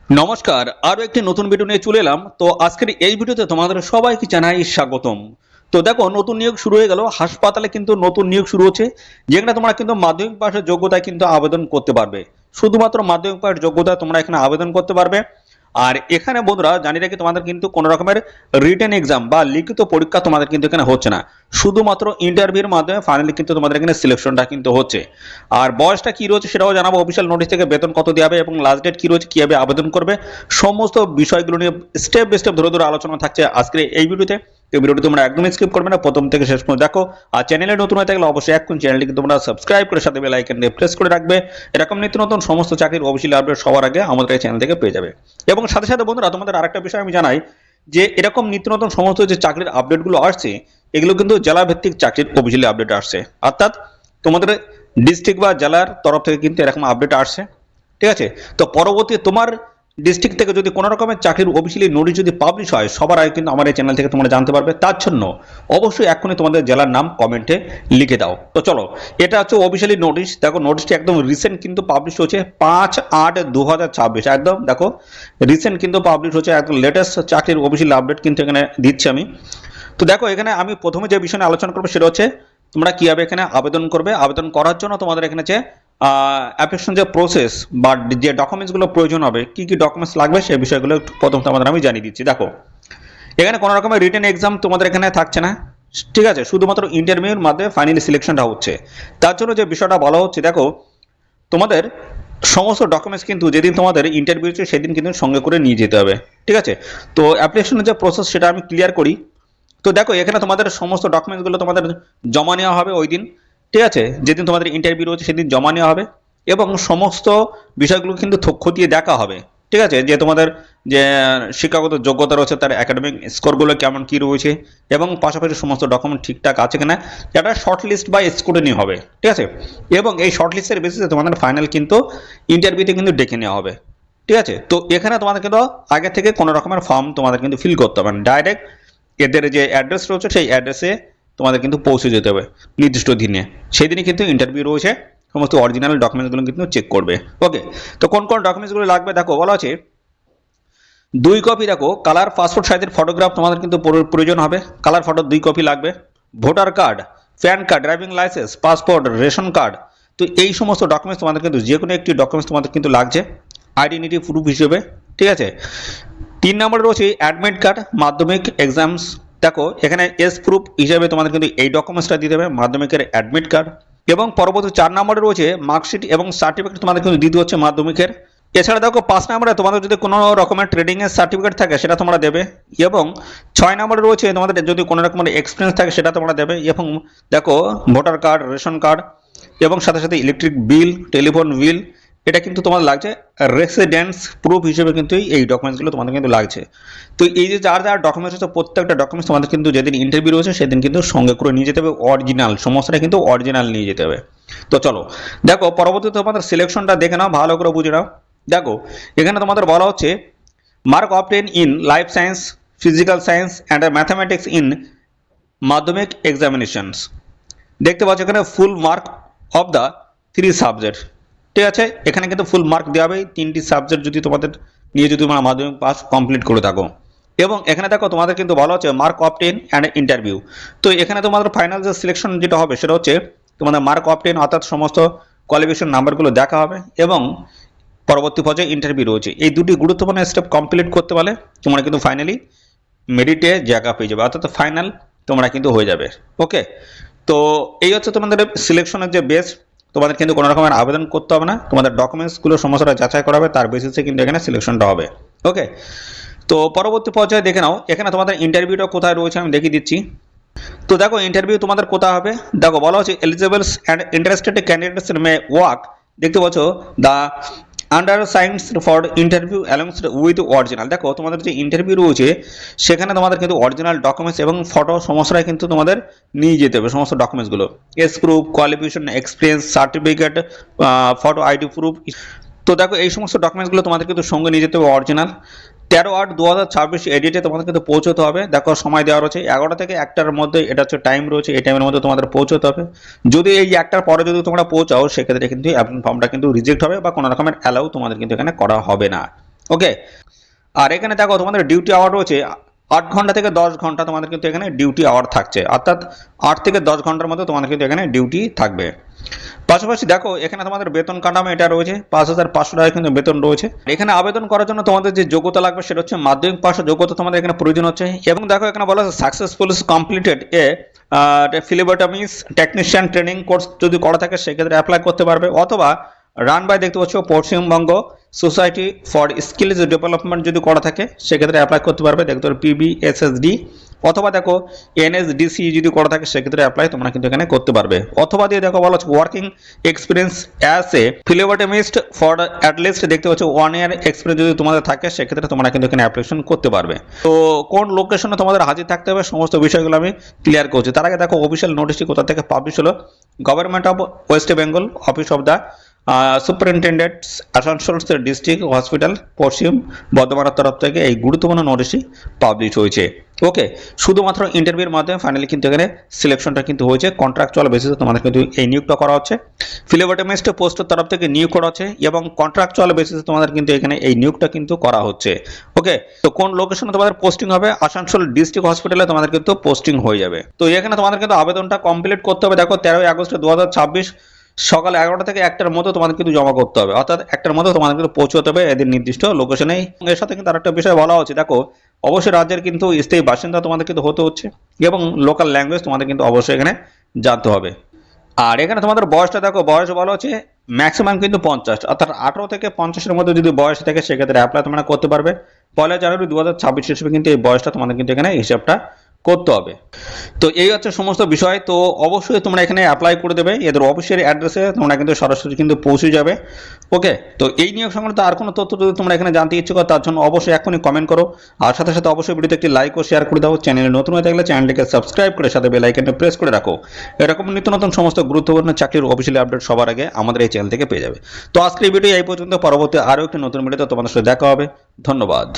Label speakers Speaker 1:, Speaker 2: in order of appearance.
Speaker 1: নমস্কার, আরো একটি নতুন ভিডিও নিয়ে চলে এলাম। তো আজকের এই ভিডিওতে তোমাদের সবাইকে জানাই স্বাগতম। তো দেখো, নতুন নিয়োগ শুরু হয়ে গেল। হাসপাতালে কিন্তু নতুন নিয়োগ শুরু হচ্ছে, যেখানে তোমরা কিন্তু মাধ্যমিক পাশের যোগ্যতায় কিন্তু আবেদন করতে পারবে। শুধুমাত্র মাধ্যমিক পাশের যোগ্যতায় তোমরা এখানে আবেদন করতে পারবে। আর এখানে বন্ধুরা জানিয়ে রাখি, তোমাদের কিন্তু কোনো রকমের রিটেন এক্সাম বা লিখিত পরীক্ষা তোমাদের কিন্তু এখানে হচ্ছে না। শুধুমাত্র ইন্টারভিউর মাধ্যমে ফাইনালি কিন্তু তোমাদের এখানে সিলেকশনটা কিন্তু হচ্ছে। আর বয়সটা কি রয়েছে সেটাও জানাবো, অফিসিয়াল নোটিশ থেকে বেতন কত দেওয়া হবে এবং লাস্ট ডেট কি রয়েছে, কিভাবে আবেদন করবে, সমস্ত বিষয়গুলো নিয়ে স্টেপ বাই স্টেপ ধরে ধরে আলোচনা থাকছে আজকের এই ভিডিওতে। এই ভিডিওটি তোমরা একদমই স্কিপ করবে না, প্রথম থেকে শেষ পর্যন্ত দেখো। আর চ্যানেলে নতুন হয়ে থাকলে অবশ্যই এখন চ্যানেলটিকে তোমরা সাবস্ক্রাইব করে সাথে বেল আইকন দিয়ে প্রেস করে রাখবে। এরকম নিত্য নতুন সমস্ত চাকরির অফিসিয়াল আপডেট সবার আগে আমাদের এই চ্যানেল থেকে পেয়ে যাবে। এবং সাথে সাথে বন্ধুরা, তোমাদের আরেকটা বিষয় আমি জানাই, যে এরকম নিত্য নতুন সমস্ত যে চাকরির আপডেটগুলো আসছে, এগুলো কিন্তু জেলা ভিত্তিক চাকরির অফিসিয়াল আপডেট আসছে। অর্থাৎ তোমাদের ডিস্ট্রিক্ট বা জেলার তরফ থেকে কিন্তু এরকম আপডেট আসছে। ঠিক আছে? তো পরবর্তী তোমার ডিস্ট্রিক্ট থেকে যদি কোনো রকমের চাকরির অফিসিয়ালি নোটিশ যদি পাবলিশ হয়, সবার আগে কিন্তু আমার এই চ্যানেল থেকে তোমরা জানতে পারবে। তার জন্য অবশ্যই এখনই তোমাদের জেলার নাম কমেন্টে লিখে দাও। তো চলো, এটা হচ্ছে অফিসিয়ালি নোটিশ। দেখো, নোটিশটি একদম রিসেন্ট কিন্তু পাবলিশ হচ্ছে 5/8/2026। একদম দেখো, রিসেন্ট কিন্তু পাবলিশ হচ্ছে, একদম লেটেস্ট চাকরির অফিসিয়াল আপডেট কিন্তু এখানে দিচ্ছি আমি। তো দেখো, এখানে আমি প্রথমে যে বিষয় নিয়ে আলোচনা করবো সেটা হচ্ছে তোমরা কিভাবে এখানে আবেদন করবে। আবেদন করার জন্য তোমাদের এখানে যে অ্যাপ্লিকেশন যে প্রসেস বা যে ডকুমেন্টসগুলো প্রয়োজন হবে, কি কি ডকুমেন্টস লাগবে সেই বিষয়গুলো একটু প্রথম তোমাদের আমি জানিয়ে দিচ্ছি। দেখো, এখানে কোনো রকমের রিটেন এক্সাম তোমাদের এখানে থাকছে না। ঠিক আছে? শুধুমাত্র ইন্টারভিউর মাধ্যমে ফাইনালি সিলেকশনটা হচ্ছে। তার জন্য যে বিষয়টা বলা হচ্ছে, দেখো, তোমাদের সমস্ত ডকুমেন্টস কিন্তু যেদিন তোমাদের ইন্টারভিউ হচ্ছে সেদিন কিন্তু সঙ্গে করে নিয়ে যেতে হবে। ঠিক আছে? তো অ্যাপ্লিকেশনের যে প্রসেস সেটা আমি ক্লিয়ার করি। তো দেখো, এখানে তোমাদের সমস্ত ডকুমেন্টসগুলো তোমাদের জমা নেওয়া হবে ওই দিন। ঠিক আছে? যেদিন তোমাদের ইন্টারভিউ রয়েছে সেদিন জমা নেওয়া হবে, এবং সমস্ত বিষয়গুলো কিন্তু খতিয়ে দেখা হবে। ঠিক আছে? যে তোমাদের যে শিক্ষাগত যোগ্যতা রয়েছে, তার একাডেমিক স্কোরগুলো কেমন কি রয়েছে, এবং পাশাপাশি সমস্ত ডকুমেন্ট ঠিকঠাক আছে কিনা, এটা শর্ট লিস্ট বা স্ক্রুটিনি হবে। ঠিক আছে? এবং এই শর্ট লিস্টের বেসিসে তোমাদের ফাইনাল কিন্তু ইন্টারভিউতে কিন্তু ডেকে নেওয়া হবে। ঠিক আছে? তো এখানে তোমাদের কিন্তু আগে থেকে কোনো রকমের ফর্ম তোমাদের কিন্তু ফিল করতে হবে না। ডাইরেক্ট এদের যে অ্যাড্রেস রয়েছে সেই অ্যাড্রেসে তোমাদের কিন্তু পৌঁছে যেতে হবে নির্দিষ্ট দিনে। সেই দিনই কিন্তু ইন্টারভিউ রয়েছে, সমস্ত অরিজিনাল ডকুমেন্টসগুলো কিন্তু চেক করবে। ওকে? তো কোন কোন ডকুমেন্টসগুলো লাগবে দেখো, বলা আছে 2 কপি। দেখো, কালার পাসপোর্ট সাইজের ফটোগ্রাফ তোমাদের কিন্তু প্রয়োজন হবে। কালার ফটো 2 কপি লাগবে। Voter card, pan card, driving licence, passport, ration card. তো এই সমস্ত ডকুমেন্টস তোমাদের কিন্তু যে কোনো একটি ডকুমেন্টস তোমাদের কিন্তু লাগছে আইডেন্টিটি প্রুফ হিসেবে। ঠিক আছে? 3 নম্বরে রয়েছে অ্যাডমিট কার্ড, মাধ্যমিক এক্সামস। দেখো, এখানে এস প্রুফ হিসেবে তোমাদের কিন্তু এই ডকুমেন্টসটা দিতে হবে, মাধ্যমিকের অ্যাডমিট কার্ড। এবং পরবর্তী 4 নম্বরে রয়েছে মার্কশিট এবং সার্টিফিকেট তোমাদের কিন্তু দিতে হচ্ছে মাধ্যমিকের। এছাড়া দেখো, 5 নম্বরে তোমাদের যদি কোনো রকমের ট্রেডিং এর সার্টিফিকেট থাকে সেটা তোমরা দেবে। এবং 6 নম্বরে রয়েছে তোমাদের যদি কোনো রকমের এক্সপিরিয়েন্স থাকে সেটা তোমরা দেবে। এবং দেখো, ভোটার কার্ড, রেশন কার্ড, এবং সাথে সাথে ইলেকট্রিক বিল, টেলিফোন বিল, এটা কিন্তু তোমার লাগছে রেসিডেন্স প্রুফ হিসেবে। কিন্তু এই ডকুমেন্টসগুলো তোমাদের কিন্তু লাগছে। তো এই যে যার যার ডকুমেন্টস হচ্ছে, প্রত্যেকটা ডকুমেন্টস তোমাদের কিন্তু যেদিন ইন্টারভিউ রয়েছে সেদিন কিন্তু সঙ্গে করে নিয়ে যেতে হবে। অরিজিনাল সমস্তটা কিন্তু অরিজিনাল নিয়ে যেতে হবে। তো চলো, দেখো, পরবর্তীতে তোমাদের সিলেকশনটা দেখে নাও, ভালো করে বুঝে নাও। দেখো, এখানে তোমাদের বলা হচ্ছে mark obtain in life science, physical science and mathematics in মাধ্যমিক এক্সামিনেশনস। দেখতে পাচ্ছ এখানে full mark of the 3 subject. ঠিক আছে? এখানে কিন্তু ফুল মার্ক দেওয়া হবে 3টি সাবজেক্ট যদি তোমাদের নিয়ে যদি তোমরা মাধ্যমিক পাস কমপ্লিট করে থাকো। এবং এখানে দেখো, তোমাদের কিন্তু ভালো হচ্ছে মার্ক অবটেন অ্যান্ড ইন্টারভিউ। তো এখানে তোমাদের ফাইনাল যে সিলেকশন যেটা হবে সেটা হচ্ছে তোমাদের মার্ক অবটেন, অর্থাৎ সমস্ত কোয়ালিফিকেশন নাম্বারগুলো দেখা হবে, এবং পরবর্তী পর্যায়ে ইন্টারভিউ রয়েছে। এই দুটি গুরুত্বপূর্ণ স্টেপ কমপ্লিট করতে পারলে তোমরা কিন্তু ফাইনালি মেরিটে জায়গা পেয়ে যাবে, অর্থাৎ ফাইনাল তোমরা কিন্তু হয়ে যাবে। ওকে? তো এই হচ্ছে তোমাদের সিলেকশনের যে বেস। তোমাদের কিন্তু কোনো রকমের আবেদন করতে হবে না, তোমাদের ডকুমেন্টসগুলো সমস্যাটা যাচাই করা হবে, তার বেসিসে কিন্তু এখানে সিলেকশনটা হবে। ওকে? তো পরবর্তী পর্যায়ে দেখে নাও, এখানে তোমাদের ইন্টারভিউটা কোথায় রয়েছে আমি দেখিয়ে দিচ্ছি। তো দেখো, ইন্টারভিউ তোমাদের কোথায় হবে। দেখো, বলা হচ্ছে eligibles and interested candidates may work. দেখতে পাচ্ছ the undersigned for interview along with original. দেখো, তোমাদের যে ইন্টারভিউ রয়েছে সেখানে তোমাদের কিন্তু অরিজিনাল ডকুমেন্টস এবং ফটো সমস্তটাই কিন্তু তোমাদের নিয়ে যেতে হবে। সমস্ত ডকুমেন্টসগুলো, S proof, qualification, experience certificate, photo ID proof. তো দেখো, এই সমস্ত ডকুমেন্টসগুলো তোমাদের কিন্তু সঙ্গে নিয়ে যেতে হবে অরিজিনাল। 13/8/2026 এডিটে তোমাদের কিন্তু পৌঁছতে হবে। দেখো, সময় দেওয়া রয়েছে 11টা থেকে 1টার মধ্যে, এটা হচ্ছে টাইম রয়েছে, এই টাইমের মধ্যে তোমাদের পৌঁছতে হবে। যদি এই 1টার পরে যদি তোমরা পৌঁছাও সেক্ষেত্রে কিন্তু অ্যাপ্লিকেশন ফর্মটা কিন্তু রিজেক্ট হবে, বা কোনো রকমের অ্যালাউ তোমাদের কিন্তু এখানে করা হবে না। ওকে, আর এখানে দেখো তোমাদের ডিউটি আওয়ার রয়েছে 8 ঘন্টা থেকে 10 ঘন্টা, তোমাদের কিন্তু এখানে ডিউটি আওয়ার থাকছে, অর্থাৎ 8 থেকে 10 ঘন্টার মধ্যে তোমাদের কিন্তু এখানে ডিউটি থাকবে। পাশাপাশি দেখো এখানে তোমাদের বেতন কাঠামো এটা রয়েছে 5,500 টাকা কিন্তু বেতন রয়েছে। এখানে আবেদন করার জন্য তোমাদের যে যোগ্যতা লাগবে সেটা হচ্ছে মাধ্যমিক পাশের যোগ্যতা তোমাদের এখানে প্রয়োজন হচ্ছে। এবং দেখো এখানে বলা আছে successfully completed phlebotomist technician training course যদি করা থাকে সেক্ষেত্রে অ্যাপ্লাই করতে পারবে, অথবা রান বাই দেখতে পাচ্ছ Paschimbanga society for skills development যদি করা থাকে সেক্ষেত্রে অ্যাপ্লাই করতে পারবে, দেখতে পারো পিবিএসএসডি, অথবা দেখো এনএসডিসি যদি করা থাকে সেক্ষেত্রে অ্যাপ্লাই তোমরা কিন্তু এখানে করতে পারবে। অথবা দিয়ে দেখো বলা হচ্ছে working experience as a phlebotomist for at least দেখতে পাচ্ছ 1 ইয়ার এক্সপিরিয়েন্স যদি তোমাদের থাকে সেক্ষেত্রে তোমরা কিন্তু এখানে অ্যাপ্লিকেশন করতে পারবে। তো কোন লোকেশনে তোমাদের হাজির থাকতে হবে সমস্ত বিষয়গুলো আমি ক্লিয়ার করছি। তার আগে দেখো অফিসিয়াল নোটিশটি কোথা থেকে পাবলিশ হলো, government of West Bengal, office of the superintendents Asansol district hospital পশ্চিম বর্ধমানের তরফ থেকে এই গুরুত্বপূর্ণ নোটিশটি পাবলিশ হয়েছে। ওকে, শুধুমাত্র ইন্টারভিউর মাধ্যমে ফাইনালি কিন্তু এখানে সিলেকশনটা কিন্তু হয়েছে, কন্ট্রাকচুয়াল বেসিসে তোমাদের কিন্তু এই নিয়োগটা করা হচ্ছে, ফিলিবোটমিস্ট পোস্টের তরফ থেকে নিয়োগ করা হচ্ছে এবং কন্ট্রাকচুয়াল বেসিসে তোমাদের কিন্তু এখানে এই নিয়োগটা কিন্তু করা হচ্ছে। ওকে, তো কোন লোকেশনে তোমাদের পোস্টিং হবে, আসানসোল ডিস্ট্রিক্ট হসপিটালে তোমাদের কিন্তু পোস্টিং হয়ে যাবে। তো এখানে তোমাদের কিন্তু আবেদনটা কমপ্লিট করতে হবে, দেখো 13 আগস্ট 2026 সকাল 11টা থেকে 1টার মধ্যে তোমাদের কিন্তু জমা করতে হবে, অর্থাৎ 1টার মধ্যে তোমাদের কিন্তু পৌঁছতে হবে এদের নির্দিষ্ট লোকেশনে। এর সাথে কিন্তু আরেকটা বিষয় বলা হচ্ছে, দেখো অবশ্যই রাজ্যের কিন্তু স্থায়ী বাসিন্দা তোমাদের কিন্তু হতে হচ্ছে এবং লোকাল ল্যাঙ্গুয়েজ তোমাদের কিন্তু অবশ্যই এখানে জানতে হবে। আর এখানে তোমাদের বয়সটা দেখো, বয়স বলা হচ্ছে ম্যাক্সিমাম কিন্তু 50, অর্থাৎ 18 থেকে 50-এর মধ্যে যদি বয়স থাকে সেক্ষেত্রে অ্যাপ্লাই তোমরা করতে পারবে। 1 জানুয়ারি 2026 হিসেবে কিন্তু এই বয়সটা তোমাদের কিন্তু এখানে হিসাবটা করতে হবে। তো এই হচ্ছে সমস্ত বিষয়। তো অবশ্যই তোমরা এখানে অ্যাপ্লাই করে দেবে, এদের অফিসের অ্যাড্রেসে তোমরা কিন্তু সরাসরি কিন্তু পৌঁছে যাবে। ওকে, তো এই নিয়োগ সংক্রান্ত আর কোনো তথ্য যদি তোমরা এখানে জানতে ইচ্ছুক তার জন্য অবশ্যই এখনই কমেন্ট করো, আর সাথে সাথে অবশ্যই ভিডিওতে একটি লাইক ও শেয়ার করে দাও। চ্যানেলে নতুন হয়ে থাকলে চ্যানেলটিকে সাবস্ক্রাইব করে সাথে বেল আইকনটি প্রেস করে রাখো, এরকম নিত্য নতুন সমস্ত গুরুত্বপূর্ণ চাকরির অফিসিয়াল আপডেট সবার আগে আমাদের এই চ্যানেল থেকে পেয়ে যাবে। তো আজকের এই ভিডিও এই পর্যন্ত, পরবর্তী আরও একটি নতুন ভিডিওতে তোমাদের সাথে দেখা হবে। ধন্যবাদ।